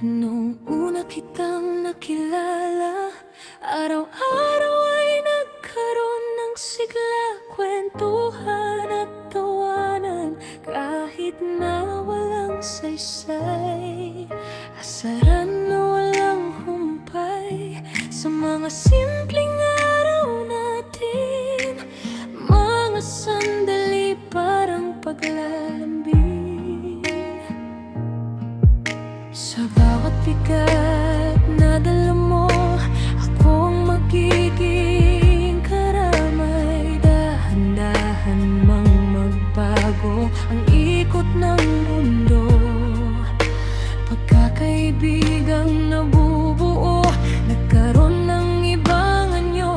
Nung una kitang nakilala, araw-araw ay nagkaroon ng sigla, kwentuhan at tawanan. Kahit na walang saysay, asaran na walang humpay. Sa mga simpleng araw natin, mga sandali parang paglalambing. Sa bawat bigat na dala mo, ako ang magiging karamay. Dahan-dahan mang magbago ang ikot ng mundo. Pagkakaibigang nabubuo, nagkaroon ng ibang anyo.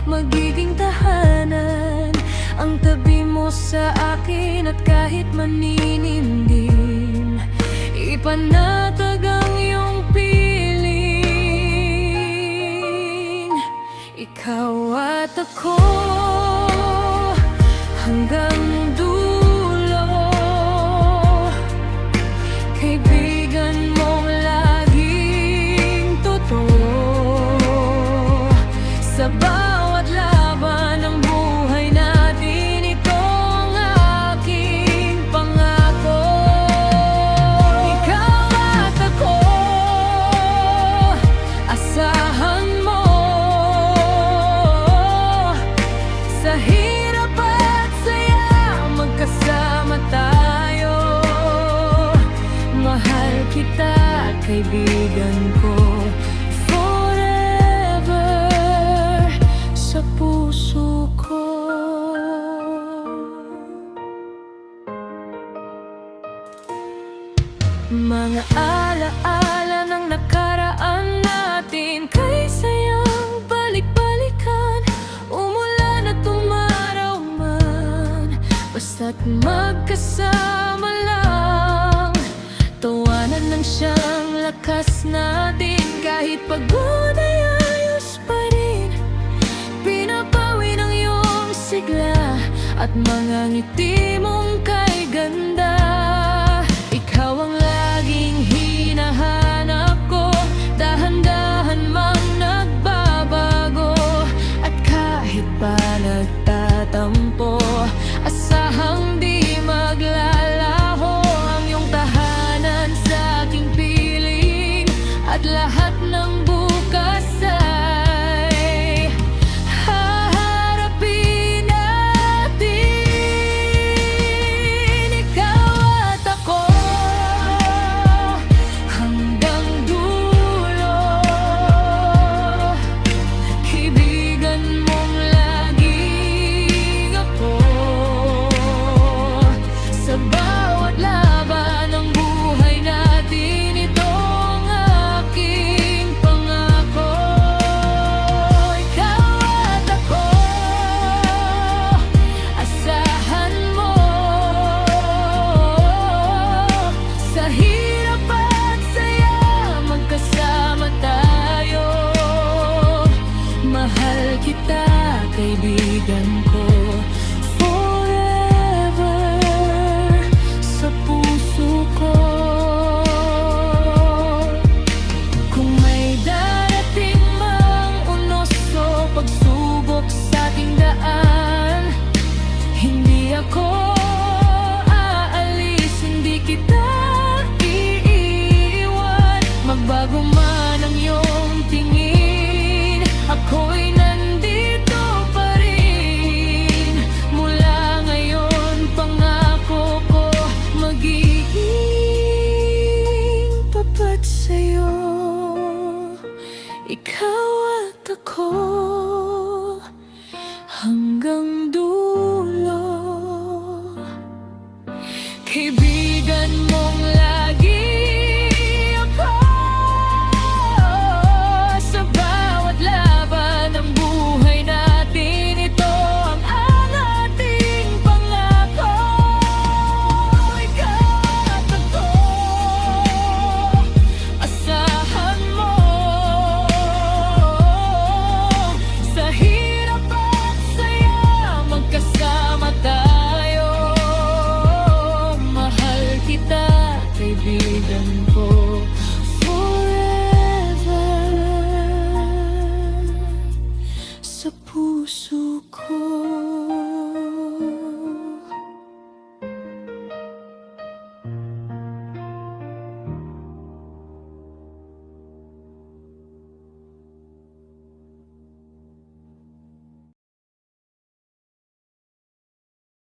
Magiging tahanan ang tabi mo sa akin, at kahit maninindim, ipanatag ang iyong piling. Ikaw at ako hanggang dulo, kaibigan mong laging totoo. Sa bawat laban ng buhay natin, ito ang aking pangako. Ikaw at ako, asahan mo. Sa hirap at saya, magkasama tayo. Mahal kita, kaibigan ko, forever sa puso ko. Mga alaala ng nakaraan natin, kay sayang balik-balikan. Umulan at umaraw man, basta't magkasama lang. Tawanan lang siyang lakas natin, kahit pagod ay ayos pa rin. Pinapawi ng iyong sigla at mga ngiti mong kay ganda. Ikaw ang laging hinahanap ko, dahan-dahan mang nagbabago. At kahit pa nagtatampo, asahang di maglalaho ang iyong tahanan sa aking piling. At lahat ng bukas ay haharapin natin. Ikaw at ako hanggang dulo, kaibigan mong laging ako. Sa bawat laban ng buhay natin, ito ang aking pangako. Ikaw at ako, asahan mo. Sa hirap at saya, magkasama tayo. Mahal kita, kaibigan ko, forever sa puso ko. Kung may darating mang unos o pagsubok sa ating daan, hindi ako aalis, hindi kita iiwan. Magbago man ang iyong tingin, ako'y nandito pa rin. Mula ngayon, pangako ko, magiging tapat sa'yo. Ikaw at ako hanggang dulo, kaibigan mong lagi ako. Sa bawat laban ng buhay natin, ito ang ating pangako. Ikaw at ako, asahan mo. Sa hirap at saya, puso ko.